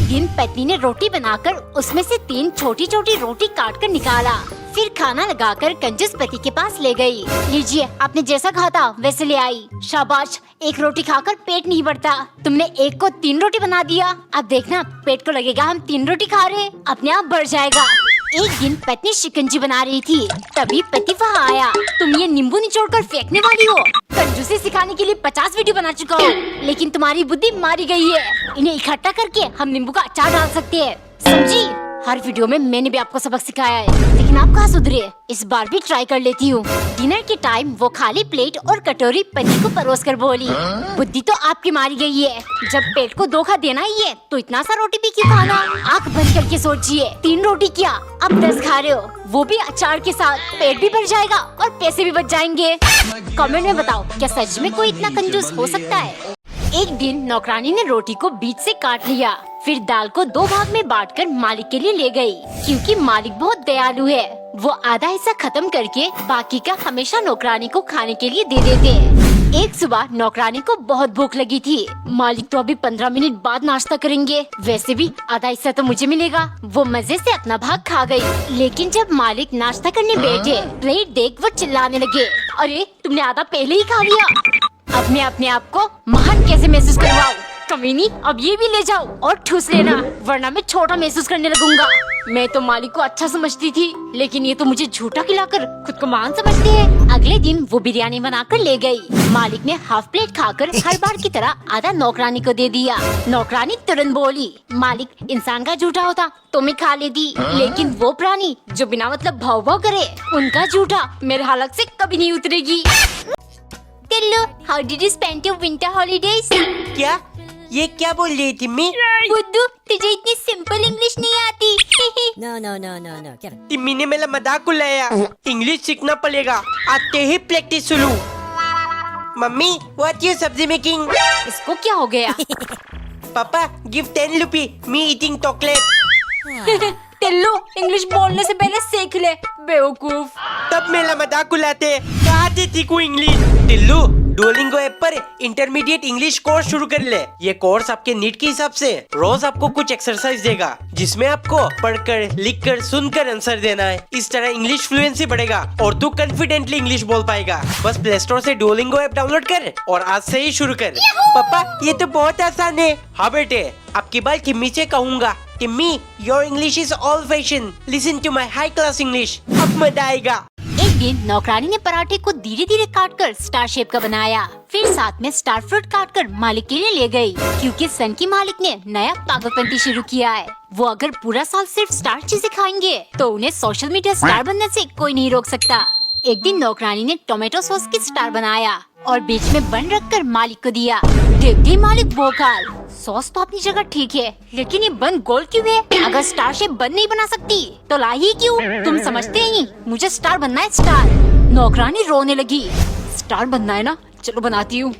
दिन पत्नी ने रोटी बनाकर उसमें से 3 छोटी छोटी रोटी काट कर निकाला। फिर खाना लगाकर कंजूस पति के पास ले गई। लीजिए, आपने जैसा कहा था वैसे ले आई। शाबाश, एक रोटी खाकर पेट नहीं भरता। तुमने एक को 3 रोटी बना दिया। अब देखना, पेट को लगेगा हम 3 रोटी खा रहे, अपने आप बढ़ जाएगा। एक दिन पत्नी शिकंजी बना रही थी, तभी पति वहाँ आया। तुम ये नींबू निचोड़कर फेंकने वाली हो। कंजूसी सिखाने के लिए 50 वीडियो बना चुका हूँ, लेकिन तुम्हारी बुद्धि मारी गई है। इन्हें इकट्ठा करके हम नींबू का अचार डाल सकते हैं, समझी? हर वीडियो में मैंने भी आपको सबक सिखाया है, लेकिन आप कहाँ सुधरे? इस बार भी ट्राई कर लेती हूँ। डिनर के टाइम वो खाली प्लेट और कटोरी पति को परोस कर बोली, बुद्धि तो आपकी मारी गई है। जब पेट को धोखा देना ही है तो इतना सा रोटी भी क्यों खाना? आँख बंद करके सोचिए, 3 रोटी क्या, अब 10 खा रहे हो, वो भी अचार के साथ। पेट भी भर जाएगा और पैसे भी बच जाएंगे। कमेंट में बताओ, क्या सच में कोई इतना कंजूस हो सकता है? एक दिन नौकरानी ने रोटी को बीच से काट लिया, फिर दाल को 2 भाग में बांटकर मालिक के लिए ले गई। क्योंकि मालिक बहुत दयालु है, वो आधा हिस्सा खत्म करके बाकी का हमेशा नौकरानी को खाने के लिए दे देते। एक सुबह नौकरानी को बहुत भूख लगी थी। मालिक तो अभी 15 मिनट बाद नाश्ता करेंगे, वैसे भी आधा हिस्सा तो मुझे मिलेगा। वो मजे से अपना भाग खा गई। लेकिन जब मालिक नाश्ता करने बैठे, प्लेट देख वो चिल्लाने लगे, अरे तुमने आधा पहले ही खा लिया। अपने आप को महान कैसे महसूस करवाओ? कमीनी, अब ये भी ले जाओ और ठूस लेना, वरना मैं छोटा महसूस करने लगूंगा। मैं तो मालिक को अच्छा समझती थी, लेकिन ये तो मुझे झूठा खिलाकर खुद को महान समझते हैं। अगले दिन वो बिरयानी बनाकर ले गई। मालिक ने हाफ प्लेट खाकर हर बार की तरह आधा नौकरानी को दे दिया। नौकरानी तुरंत बोली, मालिक इंसान का झूठा होता तो मैं खा लेती, लेकिन वो प्राणी जो बिना मतलब भाव भाव करे, उनका झूठा मेरे हालत से कभी नहीं उतरेगी। Tillu, how did you spend your winter holidays? क्या? ये क्या बोल रही थी मैं? बुद्धू, तुझे इतनी सिंपल इंग्लिश नहीं आती। No. क्या? टिम्मी ने मेरा मजाक उड़ाया। इंग्लिश सीखना पड़ेगा, आते ही प्रैक्टिस शुरू। मम्मी, व्हाट यू सब्जी मेकिंग? इसको क्या हो गया? पापा, गिव 10 रुपी, मी ईटिंग चॉकलेट। टिल्लू, इंग्लिश बोलने से पहले सीख ले, बेवकूफ। तब मेरा मजाक उड़ाते, कहाँ से सीखूं इंग्लिश? टिल्लू, डुओलिंगो ऐप पर इंटरमीडिएट इंग्लिश कोर्स शुरू कर ले। ये कोर्स आपके नीड के हिसाब से रोज आपको कुछ एक्सरसाइज देगा, जिसमें आपको पढ़कर, लिखकर, सुनकर आंसर देना है। इस तरह इंग्लिश फ्लुएंसी बढ़ेगा और तू कॉन्फिडेंटली इंग्लिश बोल पाएगा। बस प्ले स्टोर से डुओलिंगो ऐप डाउनलोड कर और आज से ही शुरू कर। पापा, ये तो बहुत आसान है। हाँ बेटे, आपकी बात टिम्मी से कहूँगा। Timmy, your English is all fashion, listen to my high class English, अब मजा आएगा। एक दिन नौकरानी ने पराठे को धीरे धीरे काटकर स्टार शेप का बनाया, फिर साथ में स्टार फ्रूट काटकर मालिक के लिए ले गई। क्योंकि सन की मालिक ने नया पागलपंती शुरू किया है। वो अगर पूरा साल सिर्फ स्टार चीजें खाएंगे तो उन्हें सोशल मीडिया स्टार बनने से कोई नहीं रोक सकता। एक दिन नौकरानी ने टोमेटो सॉस की स्टार बनाया और बीच में बन रखकर मालिक को दिया। देखते ही मालिक भौंकाल, सॉस तो अपनी जगह ठीक है, लेकिन ये बन गोल क्यों है? अगर स्टार शेप बन नहीं बना सकती तो लाई ही क्यों? तुम समझते ही मुझे स्टार बनना है, स्टार। नौकरानी रोने लगी, स्टार बनना है ना, चलो बनाती हूँ।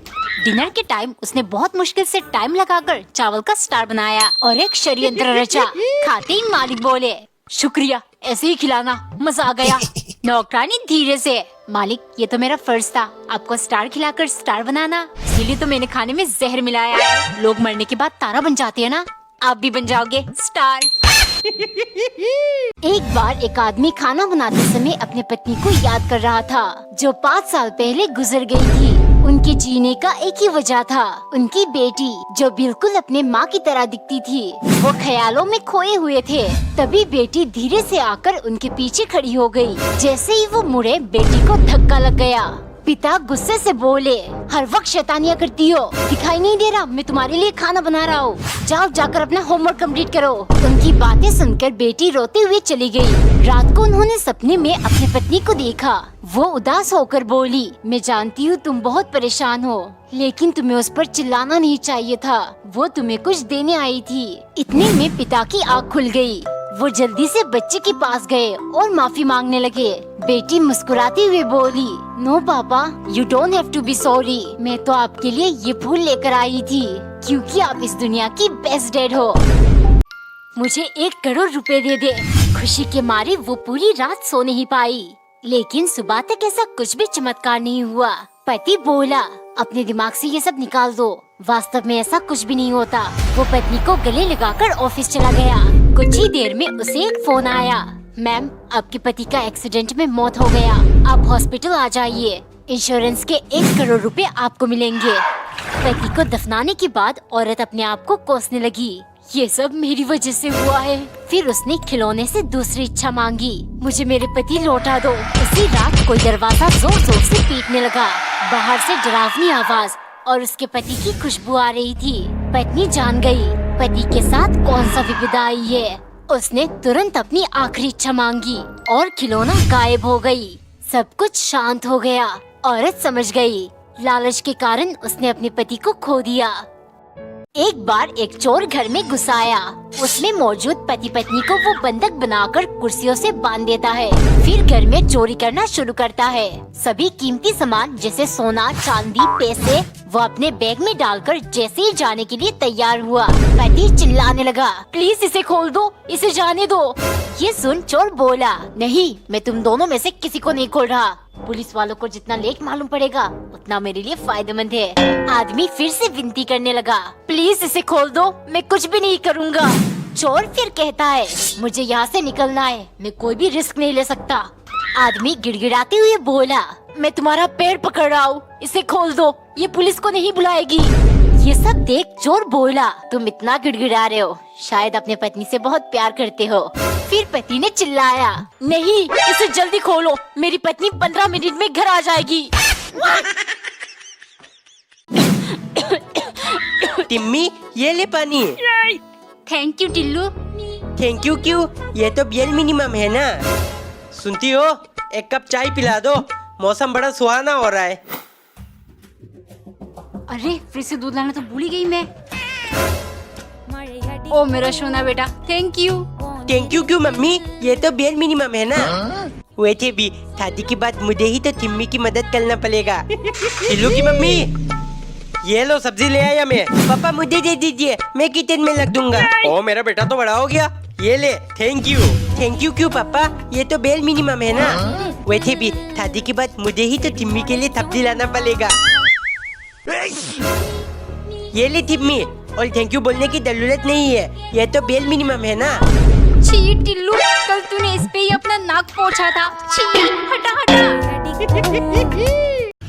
डिनर के टाइम उसने बहुत मुश्किल से टाइम लगाकर चावल का स्टार बनाया और एक षड्यंत्र रचा। खाते ही मालिक बोले, शुक्रिया, ऐसे ही खिलाना, मजा आ गया। नौकरानी धीरे से, मालिक ये तो मेरा फर्ज था आपको स्टार खिलाकर स्टार बनाना, इसीलिए तो मैंने खाने में जहर मिलाया है। लोग मरने के बाद तारा बन जाते हैं ना, आप भी बन जाओगे स्टार। एक बार एक आदमी खाना बनाते समय अपने पत्नी को याद कर रहा था, जो 5 साल पहले गुजर गई थी। उनके जीने का एक ही वजह था, उनकी बेटी, जो बिल्कुल अपने माँ की तरह दिखती थी। वो ख्यालों में खोए हुए थे। तभी बेटी धीरे से आकर उनके पीछे खड़ी हो गई। जैसे ही वो मुड़े, बेटी को धक्का लग गया। पिता गुस्से से बोले, हर वक्त शैतानियाँ करती हो, दिखाई नहीं दे रहा मैं तुम्हारे लिए खाना बना रहा हूँ, जाओ जाकर अपना होमवर्क कंप्लीट करो। उनकी बातें सुनकर बेटी रोते हुए चली गई। रात को उन्होंने सपने में अपनी पत्नी को देखा। वो उदास होकर बोली, मैं जानती हूँ तुम बहुत परेशान हो, लेकिन तुम्हें उस पर चिल्लाना नहीं चाहिए था, वो तुम्हें कुछ देने आई थी। इतने में पिता की आँख खुल गई। वो जल्दी से बच्चे के पास गए और माफी मांगने लगे। बेटी मुस्कुराती हुई बोली, no papa, you don't have to be sorry, मैं तो आपके लिए ये फूल लेकर आई थी, क्योंकि आप इस दुनिया की बेस्ट डैड हो। मुझे 1 करोड़ रुपए दे दे। खुशी के मारे वो पूरी रात सो नहीं पाई। लेकिन सुबह तक ऐसा कुछ भी चमत्कार नहीं हुआ। पति बोला, अपने दिमाग से ये सब निकाल दो, वास्तव में ऐसा कुछ भी नहीं होता। वो पत्नी को गले लगाकर ऑफिस चला गया। कुछ ही देर में उसे एक फोन आया। मैम, आपके पति का एक्सीडेंट में मौत हो गया, आप हॉस्पिटल आ जाइए। इंश्योरेंस के 1 करोड़ रुपए आपको मिलेंगे। पति को दफनाने के बाद औरत अपने आप को कोसने लगी। ये सब मेरी वजह से हुआ है। फिर उसने खिलौने से दूसरी इच्छा मांगी, मुझे मेरे पति लौटा दो। उसी रात कोई दरवाजा जोर जोर से पीटने लगा। बाहर से डरावनी आवाज और उसके पति की खुशबू आ रही थी। पत्नी जान गई पति के साथ कौन सा विपदा आई है। उसने तुरंत अपनी आखिरी इच्छा मांगी और खिलौना गायब हो गई। सब कुछ शांत हो गया। औरत समझ गई, लालच के कारण उसने अपने पति को खो दिया। एक बार एक चोर घर में घुस आया। उसमें मौजूद पति पत्नी को वो बंधक बनाकर कुर्सियों से बांध देता है। फिर घर में चोरी करना शुरू करता है। सभी कीमती सामान जैसे सोना, चांदी, पैसे वो अपने बैग में डालकर जैसे ही जाने के लिए तैयार हुआ, पति चिल्लाने लगा, प्लीज इसे खोल दो, इसे जाने दो। ये सुन चोर बोला, नहीं, मैं तुम दोनों में से किसी को नहीं खोल रहा। पुलिस वालों को जितना लेट मालूम पड़ेगा उतना मेरे लिए फायदेमंद है। आदमी फिर से विनती करने लगा, प्लीज इसे खोल दो, मैं कुछ भी नहीं करूँगा। चोर फिर कहता है, मुझे यहाँ से निकलना है, मैं कोई भी रिस्क नहीं ले सकता। आदमी गिड़गिड़ाते हुए बोला, मैं तुम्हारा पैर पकड़ रहा हूँ, इसे खोल दो, ये पुलिस को नहीं बुलाएगी। ये सब देख चोर बोला, तुम इतना गिड़गिड़ा रहे हो, शायद अपने पत्नी से बहुत प्यार करते हो। फिर पति ने चिल्लाया, नहीं, इसे जल्दी खोलो, मेरी पत्नी 15 मिनट में घर आ जाएगी। टिम्मी, ये ले पानी। Thank you Tillu. Thank you क्यों, ये तो बियल मिनिमम है ना। सुनती हो, एक कप चाय पिला दो, मौसम बड़ा सुहाना हो रहा है। अरे फिर से दूध लाना तो भूल ही गई मैं। ओ मेरा सोना बेटा, थैंक यू। थैंक यू क्यों मम्मी, ये तो बियल मिनिमम है ना। वैसे भी शादी के बाद मुझे ही तो टिम्मी की मदद करना पड़ेगा। टिल्लू की मम्मी, ये लो सब्जी ले आया मैं। पापा मुझे दे दीजिए, मैं किचन में लग दूंगा। ओ मेरा बेटा तो बड़ा हो गया, ये ले। Thank you. थैंक यू क्यों पापा, ये तो बेल मिनिमम है ना। वैसे भी शादी के बाद मुझे ही तो टिम्मी के लिए सब्जी लाना पड़ेगा। ये ले टिम्मी, और थैंक यू बोलने की जरूरत नहीं है, ये तो बेल मिनिमम है ना। छी टिल्लू, कल तूने इस पे ही अपना नाक पोंछा था। छी, हटा हटा।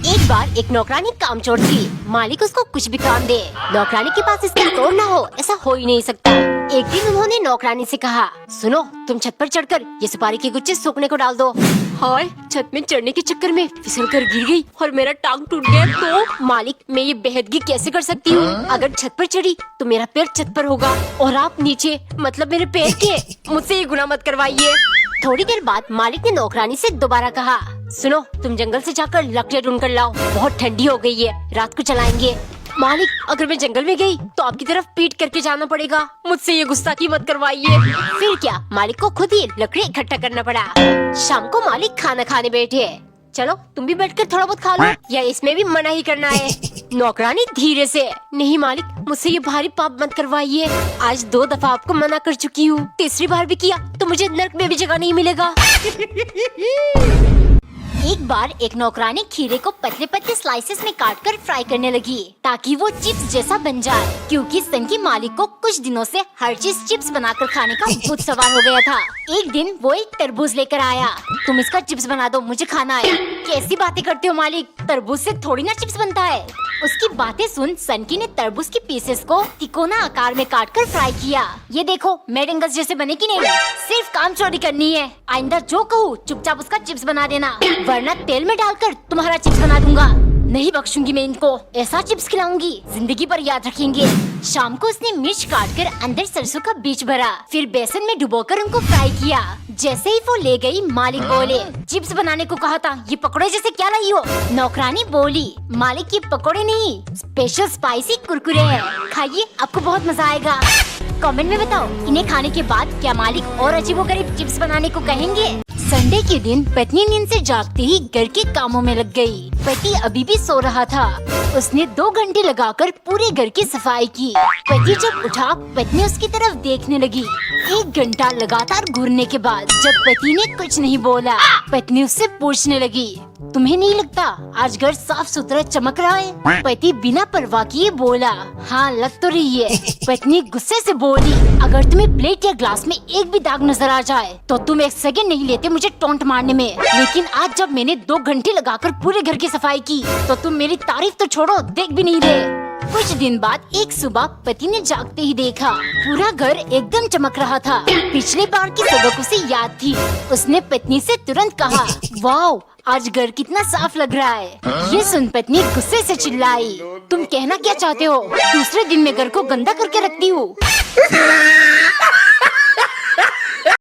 एक बार एक नौकरानी कामचोर थी। मालिक उसको कुछ भी काम दे, नौकरानी के पास इसका तोड़ ना हो, ऐसा हो ही नहीं सकता। एक दिन उन्होंने नौकरानी से कहा, सुनो, तुम छत पर चढ़कर ये सुपारी के गुच्छे सूखने को डाल दो। हाय, छत में चढ़ने के चक्कर में फिसल कर गिर गई और मेरा टांग टूट गया। तो मालिक, मैं ये बेहदगी कैसे कर सकती हूँ? अगर छत पर चढ़ी तो मेरा पैर छत पर होगा और आप नीचे, मतलब मेरे पैर के। मुझसे ये गुनाह मत करवाइए। थोड़ी देर बाद मालिक ने नौकरानी से दोबारा कहा, सुनो, तुम जंगल से जाकर लकड़ियाँ ढूंढ कर लाओ, बहुत ठंडी हो गई है, रात को चलाएंगे। मालिक, अगर मैं जंगल में गई तो आपकी तरफ पीट करके जाना पड़ेगा, मुझसे ये गुस्ताखी मत करवाइए। फिर क्या, मालिक को खुद ही लकड़ी इकट्ठा करना पड़ा। शाम को मालिक खाना खाने बैठे। चलो तुम भी बैठकर थोड़ा बहुत खा लो, या इसमें भी मना ही करना है? नौकरानी धीरे से, नहीं मालिक, मुझसे ये भारी पाप मत करवाइए, आज 2 दफा आपको मना कर चुकी हूँ, तीसरी बार भी किया तो मुझे नर्क में भी जगह नहीं मिलेगा। एक बार एक नौकरानी खीरे को पतले पतले स्लाइसेस में काटकर फ्राई करने लगी ताकि वो चिप्स जैसा बन जाए, क्योंकि सन की मालिक को कुछ दिनों से हर चीज चिप्स बनाकर खाने का भूत सवार हो गया था। एक दिन वो एक तरबूज लेकर आया, तुम इसका चिप्स बना दो, मुझे खाना है। कैसी बातें करते हो मालिक, तरबूज से थोड़ी ना चिप्स बनता है। उसकी बातें सुन सनकी ने तरबूज की पीसेस को तिकोना आकार में काटकर फ्राई किया। ये देखो, मेरेंगस जैसे बने कि नहीं? सिर्फ काम चोरी करनी है, आइंदा जो कहूँ चुपचाप उसका चिप्स बना देना, वरना तेल में डालकर तुम्हारा चिप्स बना दूंगा। नहीं बख्शूंगी मैं इनको, ऐसा चिप्स खिलाऊंगी जिंदगी भर याद रखेंगे। शाम को उसने मिर्च काटकर अंदर सरसों का बीज भरा, फिर बेसन में डुबोकर उनको फ्राई किया। जैसे ही वो ले गई, मालिक बोले, चिप्स बनाने को कहा था, ये पकौड़े जैसे क्या लाई हो? नौकरानी बोली, मालिक ये पकौड़े नहीं, स्पेशल स्पाइसी कुरकुरे हैं, खाइए, आपको बहुत मजा आएगा। कमेंट में बताओ, इन्हें खाने के बाद क्या मालिक और अजीबोगरीब चिप्स बनाने को कहेंगे? संडे के दिन पत्नी नींद से जागते ही घर के कामों में लग गई। पति अभी भी सो रहा था। उसने 2 घंटे लगाकर पूरे घर की सफाई की। पति जब उठा, पत्नी उसकी तरफ देखने लगी। 1 घंटा लगातार घूरने के बाद जब पति ने कुछ नहीं बोला, पत्नी उससे पूछने लगी, तुम्हें नहीं लगता आज घर साफ सुथरा चमक रहा है? पति बिना परवाह किए बोला। हाँ लग तो रही है। पत्नी गुस्से से बोली, अगर तुम्हें प्लेट या ग्लास में एक भी दाग नजर आ जाए तो तुम एक सेकंड नहीं लेते मुझे टोंट मारने में। लेकिन आज जब मैंने 2 घंटे लगाकर पूरे घर की सफाई की तो तुम मेरी तारीफ तो छोड़ो देख भी नहीं रहे। कुछ दिन बाद एक सुबह पति ने जागते ही देखा पूरा घर एकदम चमक रहा था। पिछले बार की सबक उसे याद थी। उसने पत्नी से तुरंत कहा, वाओ आज घर कितना साफ लग रहा है। ये सुन पत्नी गुस्से से चिल्लाई, तुम कहना क्या चाहते हो? दूसरे दिन मैं घर को गंदा करके रखती हूँ।